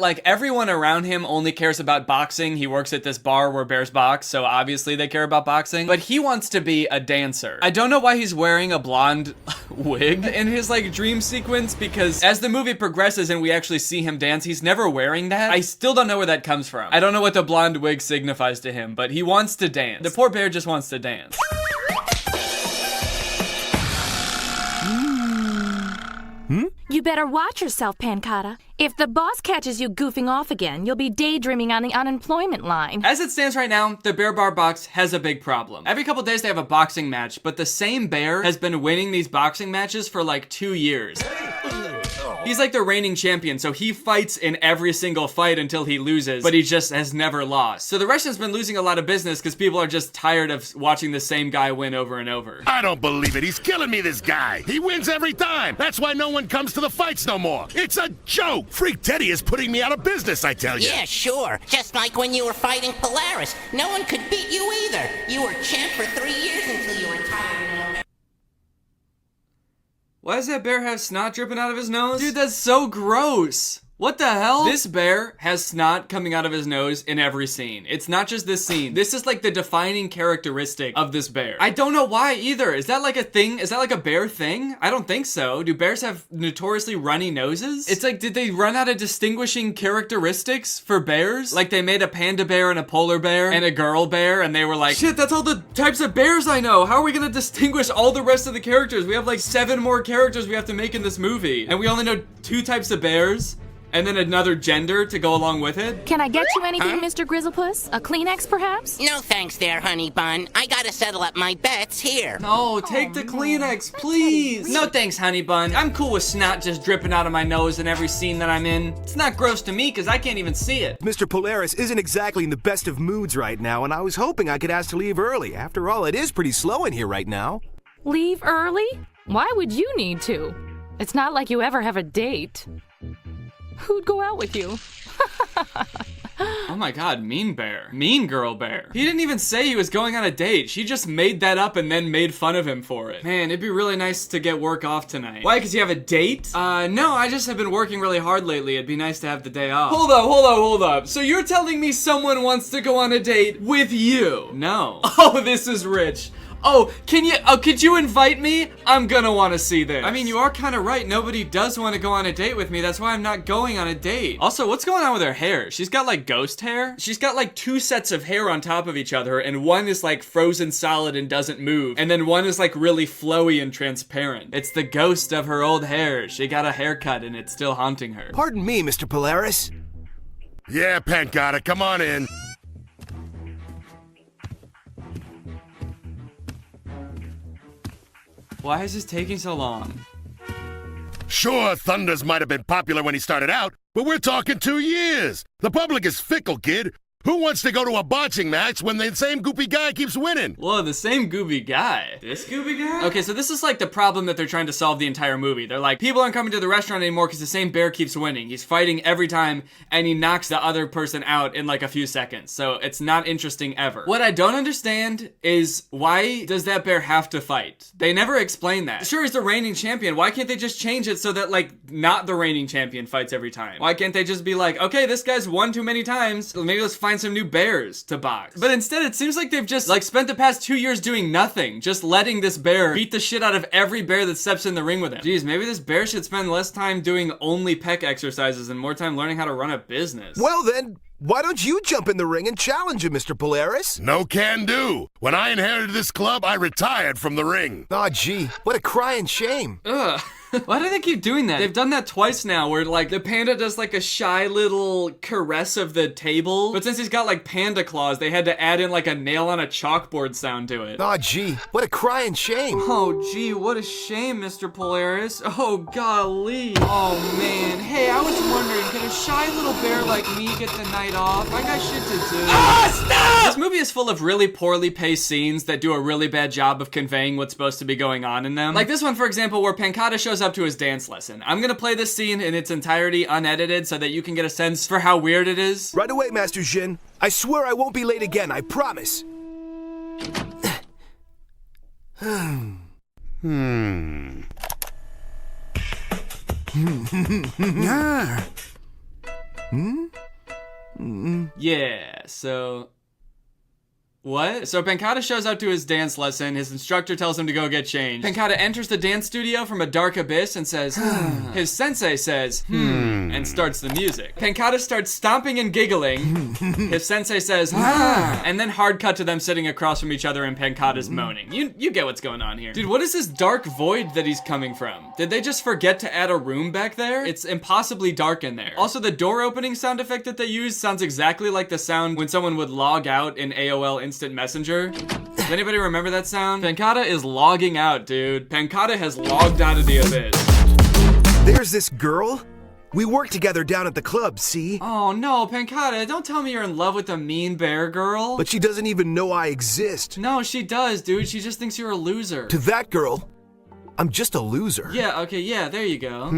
Like, everyone around him only cares about boxing. He works at this bar where bears box, so obviously they care about boxing. But he wants to be a dancer. I don't know why he's wearing a blonde wig in his, like, dream sequence, because as the movie progresses and we actually see him dance, he's never wearing that. I still don't know where that comes from. I don't know what the blonde wig signifies to him, but he wants to dance. The poor bear just wants to dance. You better watch yourself, Panda. If the boss catches you goofing off again, you'll be daydreaming on the unemployment line. As it stands right now, the bear bar box has a big problem. Every couple days they have a boxing match, but the same bear has been winning these boxing matches for like 2 years. He's like the reigning champion, so he fights in every single fight until he loses, but he just has never lost. So the restaurant's been losing a lot of business because people are just tired of watching the same guy win over and over. I don't believe it. He's killing me, this guy. He wins every time. That's why no one comes to the fights no more. It's a joke. Freak Teddy is putting me out of business, I tell you. Yeah, sure. Just like when you were fighting Polaris. No one could beat you either. You were champ for 3 years until you retired. Why does that bear have snot dripping out of his nose? Dude, that's so gross. What the hell? This bear has snot coming out of his nose in every scene. It's not just this scene. This is like the defining characteristic of this bear. I don't know why either. Is that like a thing? Is that like a bear thing? I don't think so. Do bears have notoriously runny noses? It's like, did they run out of distinguishing characteristics for bears? Like they made a panda bear and a polar bear and a girl bear and they were like, shit, that's all the types of bears I know. How are we gonna distinguish all the rest of the characters? We have like 7 more characters we have to make in this movie. And we only know 2 types of bears. And then another gender to go along with it? Can I get you anything, Mr. Grizzlepuss? A Kleenex, perhaps? No thanks there, honey bun. I gotta settle up my bets here. No, take the Kleenex, please. No thanks, honey bun. I'm cool with snot just dripping out of my nose in every scene that I'm in. It's not gross to me because I can't even see it. Mr. Polaris isn't exactly in the best of moods right now, and I was hoping I could ask to leave early. After all, it is pretty slow in here right now. Leave early? Why would you need to? It's not like you ever have a date. Who'd go out with you? Oh my god, mean bear. Mean girl bear. He didn't even say he was going on a date. She just made that up and then made fun of him for it. Man, it'd be really nice to get work off tonight. Why, because you have a date? No, I just have been working really hard lately. It'd be nice to have the day off. Hold up. So you're telling me someone wants to go on a date with you? No. Oh, this is rich. Oh, could you invite me? I'm gonna wanna see this. I mean, you are kinda right. Nobody does wanna go on a date with me. That's why I'm not going on a date. Also, what's going on with her hair? She's got like ghost hair? She's got like 2 sets of hair on top of each other, and one is like frozen solid and doesn't move. And then one is like really flowy and transparent. It's the ghost of her old hair. She got a haircut and it's still haunting her. Pardon me, Mr. Polaris. Yeah, Panda, come on in. Why is this taking so long? Sure, Thunders might have been popular when he started out, but we're talking 2 years. The public is fickle, kid. Who wants to go to a boxing match when the same goopy guy keeps winning? Whoa, the same goopy guy. This goopy guy? Okay, so this is like the problem that they're trying to solve the entire movie. They're like, people aren't coming to the restaurant anymore because the same bear keeps winning. He's fighting every time and he knocks the other person out in like a few seconds. So it's not interesting ever. What I don't understand is why does that bear have to fight? They never explain that. Sure, he's the reigning champion. Why can't they just change it so that like not the reigning champion fights every time? Why can't they just be like, okay, this guy's won too many times. Maybe let's find some new bears to box. But instead, it seems like they've just like spent the past 2 years doing nothing, just letting this bear beat the shit out of every bear that steps in the ring with him. Jeez, maybe this bear should spend less time doing only pec exercises and more time learning how to run a business. Well then, why don't you jump in the ring and challenge him, Mr. Polaris? No can do. When I inherited this club, I retired from the ring. Aw, gee, what a crying shame. Ugh. Why do they keep doing that? They've done that twice now where like the panda does like a shy little caress of the table. But since he's got like panda claws, they had to add in like a nail on a chalkboard sound to it. Aw, gee, what a crying shame. Oh, gee, what a shame, Mr. Polaris. Oh, golly. Oh, man. Hey, I was wondering, can a shy little bear like me get the night off? I got shit to do. Ah, stop! This movie is full of really poorly paced scenes that do a really bad job of conveying what's supposed to be going on in them. Like this one, for example, where Pancata shows up to his dance lesson. I'm gonna play this scene in its entirety unedited so that you can get a sense for how weird it is. Right away, Master Jin. I swear I won't be late again, I promise. Yeah, so... What? So Pancata shows up to his dance lesson. His instructor tells him to go get changed. Pancata enters the dance studio from a dark abyss and says, His sensei says, and starts the music. Pancata starts stomping and giggling. His sensei says, and then hard cut to them sitting across from each other and Pancata's moaning. You get what's going on here. Dude, what is this dark void that he's coming from? Did they just forget to add a room back there? It's impossibly dark in there. Also, the door opening sound effect that they use sounds exactly like the sound when someone would log out in AOL Instant Messenger. Does anybody remember that sound? Pancata is logging out, dude. Pancata has logged out of the abyss. There's this girl. We work together down at the club, see? Oh no, Pancata, don't tell me you're in love with the mean bear girl. But she doesn't even know I exist. No, she does, dude. She just thinks you're a loser. To that girl, I'm just a loser. Yeah, okay, yeah, there you go.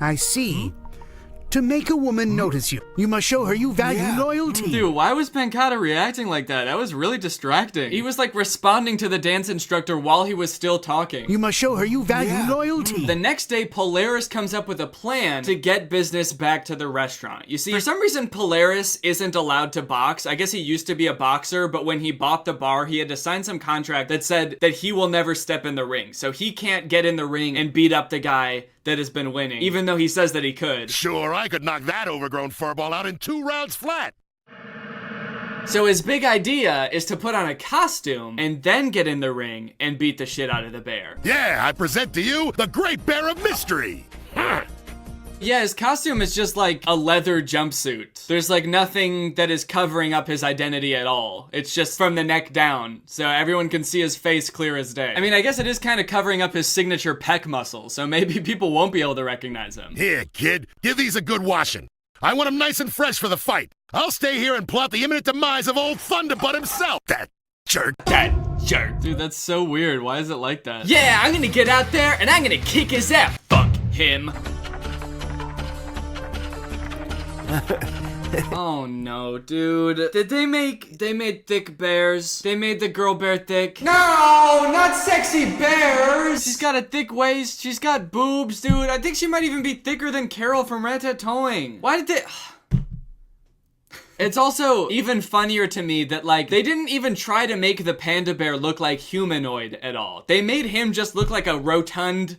I see. To make a woman notice you, you must show her you value loyalty. Dude, why was Pancata reacting like that? That was really distracting. He was like responding to the dance instructor while he was still talking. You must show her you value loyalty. The next day, Polaris comes up with a plan to get business back to the restaurant. You see, for some reason, Polaris isn't allowed to box. I guess he used to be a boxer, but when he bought the bar, he had to sign some contract that said that he will never step in the ring. So he can't get in the ring and beat up the guy that has been winning, even though he says that he could. Sure, I could knock that overgrown furball out in 2 rounds flat. So his big idea is to put on a costume and then get in the ring and beat the shit out of the bear. Yeah, I present to you the Great Bear of Mystery. Yeah, his costume is just like a leather jumpsuit. There's like nothing that is covering up his identity at all. It's just from the neck down, so everyone can see his face clear as day. I mean, I guess it is kind of covering up his signature pec muscle, so maybe people won't be able to recognize him. Here, kid, give these a good washing. I want them nice and fresh for the fight. I'll stay here and plot the imminent demise of old Thunderbutt himself. That jerk. Dude, that's so weird. Why is it like that? Yeah, I'm gonna get out there and I'm gonna kick his ass. Fuck him. Oh no, dude. Did they made thick bears? They made the girl bear thick? No, not sexy bears! She's got a thick waist, she's got boobs, dude. I think she might even be thicker than Carol from Ratatouille. Why did they... It's also even funnier to me that, like, they didn't even try to make the panda bear look like humanoid at all. They made him just look like a rotund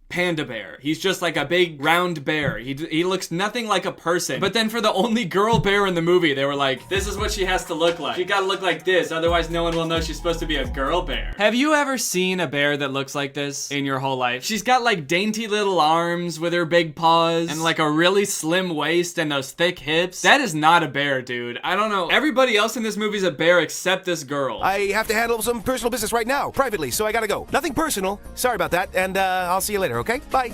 panda bear. He's just like a big round bear. He looks nothing like a person. But then for the only girl bear in the movie, they were like, this is what she has to look like. She gotta look like this, otherwise no one will know she's supposed to be a girl bear. Have you ever seen a bear that looks like this in your whole life? She's got like dainty little arms with her big paws and like a really slim waist and those thick hips. That is not a bear, dude. I don't know. Everybody else in this movie is a bear except this girl. I have to handle some personal business right now, privately, so I gotta go. Nothing personal. Sorry about that, and I'll see you later, okay? Bye.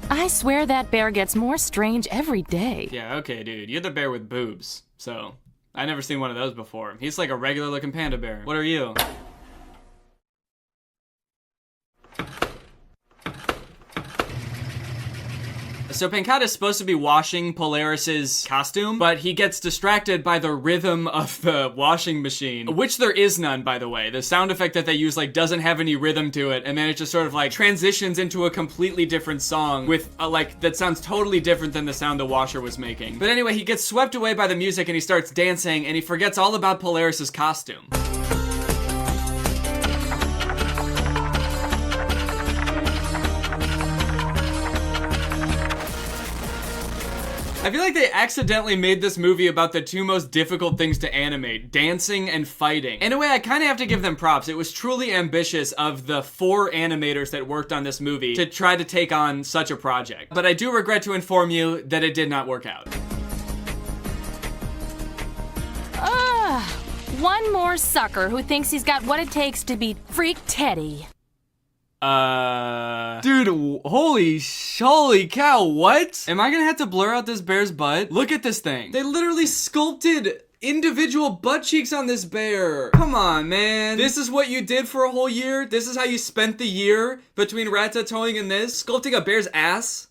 I swear that bear gets more strange every day. Yeah, okay, dude. You're the bear with boobs. So, I never seen one of those before. He's like a regular looking panda bear. What are you? So Pancata is supposed to be washing Polaris's costume, but he gets distracted by the rhythm of the washing machine, which there is none, by the way. The sound effect that they use like doesn't have any rhythm to it, and then it just sort of like transitions into a completely different song with a, like, that sounds totally different than the sound the washer was making. But anyway, he gets swept away by the music and he starts dancing and he forgets all about Polaris's costume. I feel like they accidentally made this movie about the 2 most difficult things to animate, dancing and fighting. In a way, I kind of have to give them props. It was truly ambitious of the 4 animators that worked on this movie to try to take on such a project. But I do regret to inform you that it did not work out. One more sucker who thinks he's got what it takes to beat Freak Teddy. Dude, holy cow, what? Am I gonna have to blur out this bear's butt? Look at this thing. They literally sculpted individual butt cheeks on this bear. Come on, man. This is what you did for a whole year? This is how you spent the year between Ratatouille and this? Sculpting a bear's ass?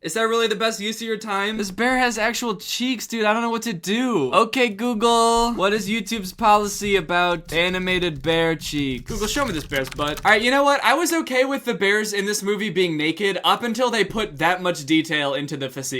Is that really the best use of your time? This bear has actual cheeks, dude. I don't know what to do. Okay, Google, what is YouTube's policy about animated bear cheeks? Google, show me this bear's butt. All right, you know what? I was okay with the bears in this movie being naked up until they put that much detail into the physique.